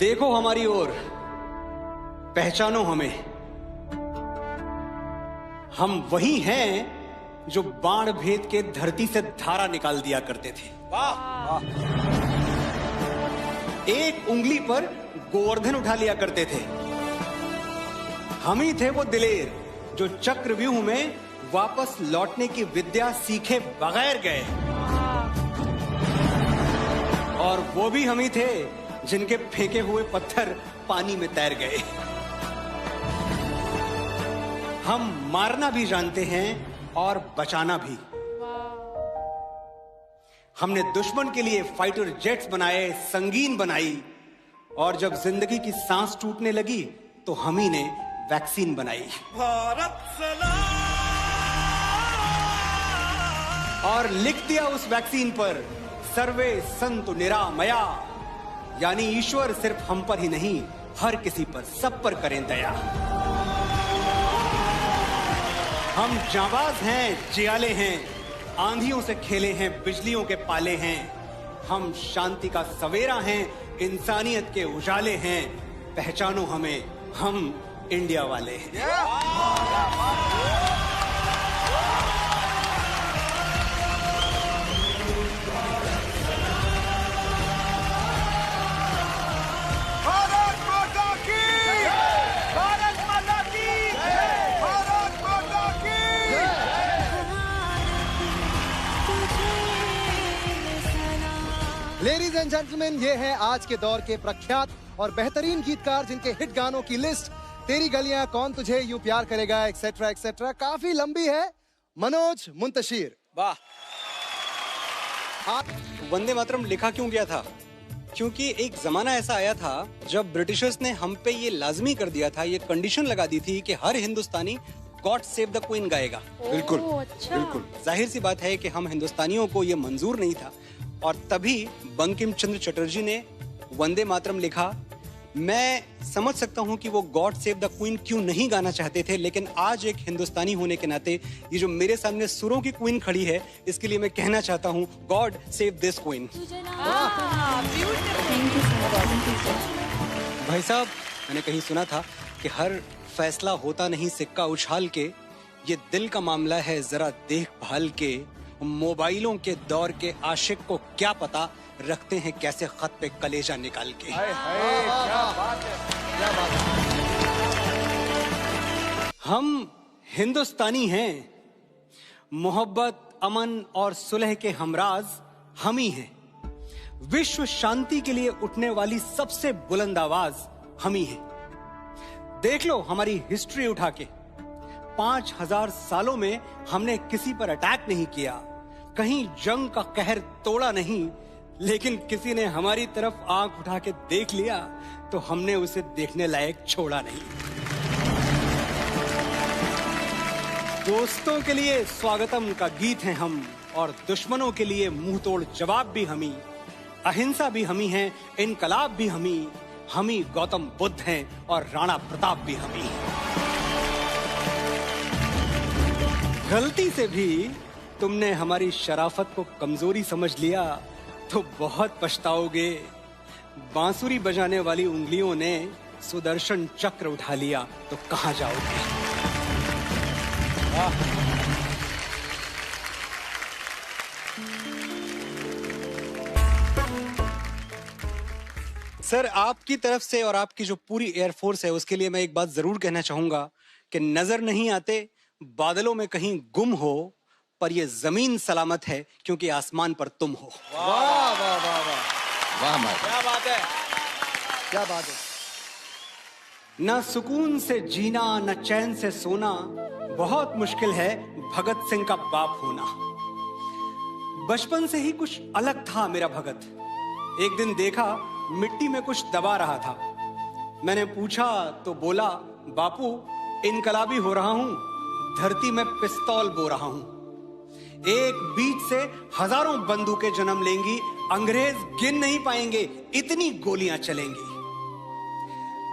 देखो हमारी ओर, पहचानो हमें। हम वही हैं जो बाण भेद के धरती से धारा निकाल दिया करते थे। वाह! एक उंगली पर गोवर्धन उठा लिया करते थे। हम ही थे वो दिलेर जो चक्रव्यूह में वापस लौटने की विद्या सीखे बगैर गए। और वो भी हम ही थे जिनके फेंके हुए पत्थर पानी में तैर गए। हम मारना भी जानते हैं और बचाना भी। हमने दुश्मन के लिए फाइटर जेट्स बनाए, संगीन बनाई, और जब जिंदगी की सांस टूटने लगी तो हम ही ने वैक्सीन बनाई। भारत सलाम! और लिख दिया उस वैक्सीन पर, सर्वे संतु निरामया, यानी ईश्वर सिर्फ हम पर ही नहीं, हर किसी पर, सब पर करें दया। हम जाबाज हैं, जियाले हैं, आंधियों से खेले हैं, बिजलियों के पाले हैं। हम शांति का सवेरा हैं, इंसानियत के उजाले हैं। पहचानो हमें, हम इंडिया वाले हैं। लेडीज एंड जेंटलमैन, ये है आज के दौर के प्रख्यात और बेहतरीन गीतकार जिनके हिट गानों की लिस्ट तेरी गलियां, कौन तुझे यूं प्यार करेगा, एक्सेट्रा एक्सेट्रा, काफी लंबी है। मनोज मुंतशिर। वाह! वंदे मातरम लिखा क्यों गया था? क्योंकि एक जमाना ऐसा आया था जब ब्रिटिशर्स ने हम पे ये लाजमी कर दिया था, ये कंडीशन लगा दी थी कि हर हिंदुस्तानी गॉड सेव द क्वीन गाएगा। बिल्कुल, अच्छा। बिल्कुल। जाहिर सी बात है कि हम हिंदुस्तानियों को ये मंजूर नहीं था, और तभी बंकिम चंद्र चटर्जी ने वंदे मातरम लिखा। मैं समझ सकता हूं कि वो गॉड सेव द क्वीन क्यों नहीं गाना चाहते थे, लेकिन आज एक हिंदुस्तानी होने के नाते ये जो मेरे सामने सुरों की क्वीन खड़ी है, इसके लिए मैं कहना चाहता हूं, गॉड सेव दिस क्वीन। भाई साहब, मैंने कहीं सुना था कि हर फैसला होता नहीं सिक्का उछाल के, ये दिल का मामला है जरा देखभाल के। मोबाइलों के दौर के आशिक को क्या पता रखते हैं कैसे खत पे कलेजा निकाल के। क्या बात है, क्या बात है। हम हिंदुस्तानी हैं, मोहब्बत, अमन और सुलह के हमराज हम ही हैं। विश्व शांति के लिए उठने वाली सबसे बुलंद आवाज हम ही हैं। देख लो हमारी हिस्ट्री उठा के, 5000 सालों में हमने किसी पर अटैक नहीं किया, कहीं जंग का कहर तोड़ा नहीं, लेकिन किसी ने हमारी तरफ आंख उठा के देख लिया तो हमने उसे देखने लायक छोड़ा नहीं। दोस्तों के लिए स्वागतम का गीत हैं हम, और दुश्मनों के लिए मुंह तोड़ जवाब भी हम ही, अहिंसा भी हम ही हैं, इनकलाब भी हम ही गौतम बुद्ध हैं, और राणा प्रताप भी हम ही। गलती से भी तुमने हमारी शराफत को कमजोरी समझ लिया तो बहुत पछताओगे। बांसुरी बजाने वाली उंगलियों ने सुदर्शन चक्र उठा लिया तो कहां जाओगे। सर, आपकी तरफ से और आपकी जो पूरी एयरफोर्स है उसके लिए मैं एक बात जरूर कहना चाहूंगा कि नजर नहीं आते, बादलों में कहीं गुम हो, पर ये जमीन सलामत है क्योंकि आसमान पर तुम हो। वाह वाह वाह वाह वाह, क्या बात है, क्या बात है। न सुकून से जीना, न चैन से सोना, बहुत मुश्किल है भगत सिंह का बाप होना। बचपन से ही कुछ अलग था मेरा भगत। एक दिन देखा मिट्टी में कुछ दबा रहा था। मैंने पूछा तो बोला, बापू इनकलाबी हो रहा हूं, धरती में पिस्तौल बो रहा हूं। एक बीज से हजारों बंदूकें जन्म लेंगी, अंग्रेज गिन नहीं पाएंगे, इतनी गोलियां चलेंगी।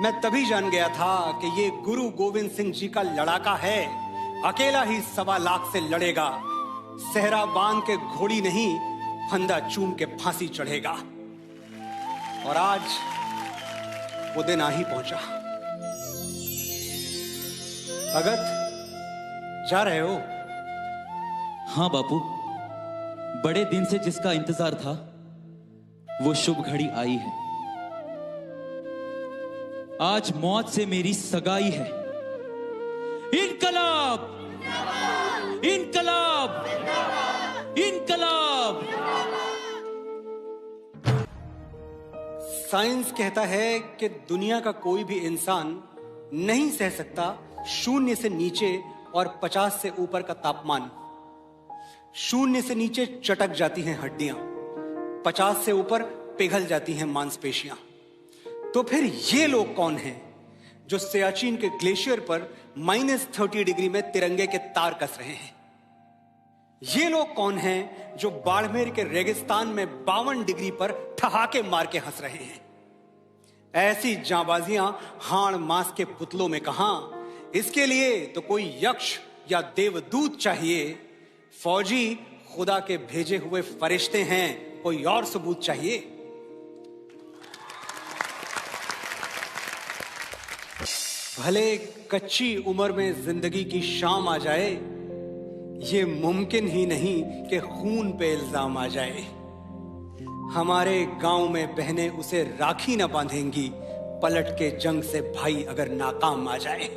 मैं तभी जान गया था कि ये गुरु गोविंद सिंह जी का लड़ाका है, अकेला ही 1.25 लाख से लड़ेगा। सहरा बांध के घोड़ी नहीं, फंदा चूम के फांसी चढ़ेगा। और आज वो दिन आ ही पहुंचा। भगत, जा रहे हो? हाँ बापू, बड़े दिन से जिसका इंतजार था वो शुभ घड़ी आई है। आज मौत से मेरी सगाई है। इनकलाब, इनकलाब, इनकलाब। साइंस कहता है कि दुनिया का कोई भी इंसान नहीं सह सकता 0 से नीचे और 50 से ऊपर का तापमान। 0 से नीचे चटक जाती हैं हड्डियां, 50 से ऊपर पिघल जाती हैं मांसपेशियां। तो फिर ये लोग कौन हैं जो सियाचिन के ग्लेशियर पर -30 डिग्री में तिरंगे के तार कस रहे हैं? ये लोग कौन हैं जो बाड़मेर के रेगिस्तान में 52 डिग्री पर ठहाके मार के हंस रहे हैं? ऐसी जांबाजियां हाड़ मांस के पुतलों में कहां? इसके लिए तो कोई यक्ष या देवदूत चाहिए। फौजी खुदा के भेजे हुए फरिश्ते हैं, कोई और सबूत चाहिए। भले कच्ची उम्र में जिंदगी की शाम आ जाए, ये मुमकिन ही नहीं कि खून पे इल्जाम आ जाए। हमारे गांव में बहनें उसे राखी न बांधेंगी, पलट के जंग से भाई अगर नाकाम आ जाए।